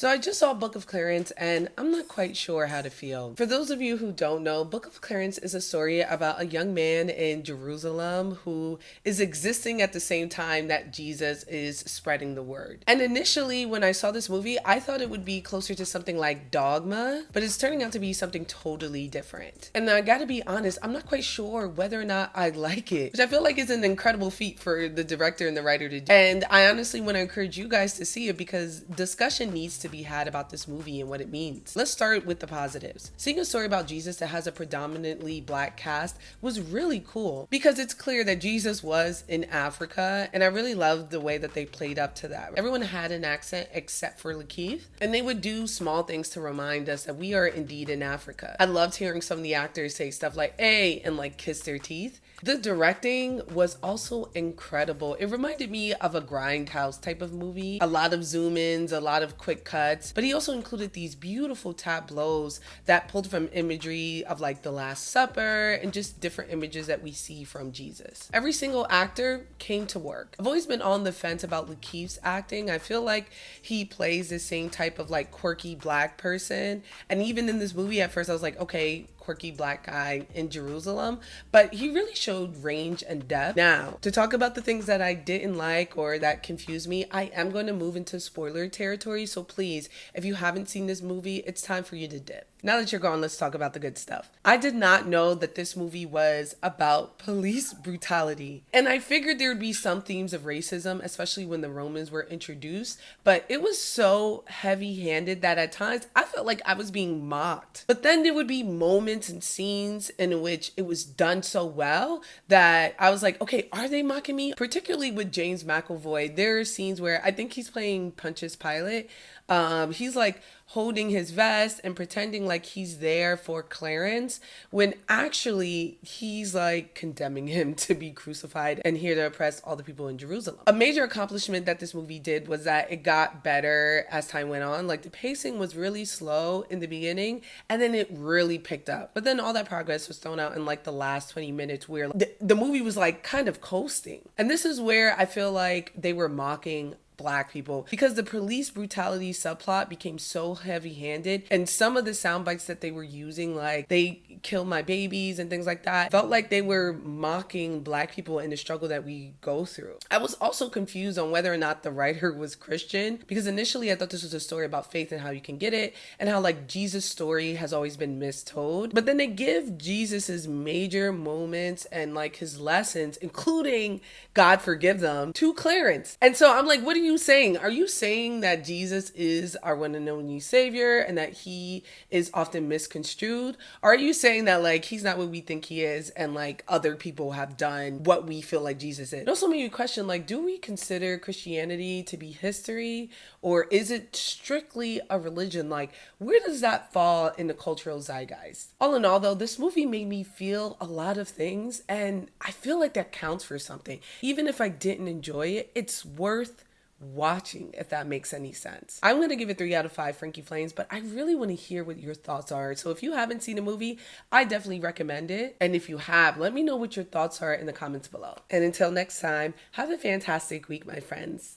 So I just saw Book of Clarence and I'm not quite sure how to feel. For those of you who don't know, Book of Clarence is a story about a young man in Jerusalem who is existing at the same time that Jesus is spreading the word. And initially when I saw this movie, I thought it would be closer to something like Dogma, but it's turning out to be something totally different. And I gotta be honest, I'm not quite sure whether or not I like it, which I feel like is an incredible feat for the director and the writer to do. And I honestly want to encourage you guys to see it because discussion needs to be had about this movie and what it means. Let's start with the positives. Seeing a story about Jesus that has a predominantly black cast was really cool because it's clear that Jesus was in Africa, and I really loved the way that they played up to that. Everyone had an accent except for Lakeith, and they would do small things to remind us that we are indeed in Africa. I loved hearing some of the actors say stuff like "hey" and like kiss their teeth. The directing was also incredible. It reminded me of a Grindhouse type of movie. A lot of zoom ins, a lot of quick cuts, but he also included these beautiful tableaus that pulled from imagery of like the Last Supper and just different images that we see from Jesus. Every single actor came to work. I've always been on the fence about Lakeith's acting. I feel like he plays the same type of like quirky black person. And even in this movie at first I was like, okay, quirky black guy in Jerusalem, but he really showed range and depth. Now, to talk about the things that I didn't like or that confused me, I am going to move into spoiler territory, so please, if you haven't seen this movie, it's time for you to dip. Now that you're gone, let's talk about the good stuff. I did not know that this movie was about police brutality. And I figured there would be some themes of racism, especially when the Romans were introduced, but it was so heavy-handed that at times I felt like I was being mocked. But then there would be moments and scenes in which it was done so well that I was like, okay, are they mocking me? Particularly with James McAvoy, there are scenes where I think he's playing Pontius Pilate. He's like holding his vest and pretending like he's there for Clarence when actually he's like condemning him to be crucified and here to oppress all the people in Jerusalem. A major accomplishment that this movie did was that it got better as time went on. Like the pacing was really slow in the beginning and then it really picked up. But then all that progress was thrown out in like the last 20 minutes where the movie was like kind of coasting. And this is where I feel like they were mocking Black people because the police brutality subplot became so heavy-handed and some of the sound bites that they were using, like they killed my babies and things like that, felt like they were mocking Black people in the struggle that we go through. I was also confused on whether or not the writer was Christian because initially I thought this was a story about faith and how you can get it and how like Jesus' story has always been mistold, but then they give Jesus's major moments and like his lessons, including God forgive them, to Clarence. And so I'm like, what are you saying? Are you saying that Jesus is our one and only savior and that he is often misconstrued? Or are you saying that like he's not what we think he is and like other people have done what we feel like Jesus is? It also made me question, like, do we consider Christianity to be history or is it strictly a religion? Like, where does that fall in the cultural zeitgeist? All in all though, this movie made me feel a lot of things and I feel like that counts for something. Even if I didn't enjoy it, it's worth watching, if that makes any sense. I'm going to give it 3 out of 5 Frankie Flames, but I really want to hear what your thoughts are. So if you haven't seen a movie, I definitely recommend it. And if you have, let me know what your thoughts are in the comments below. And until next time, have a fantastic week, my friends.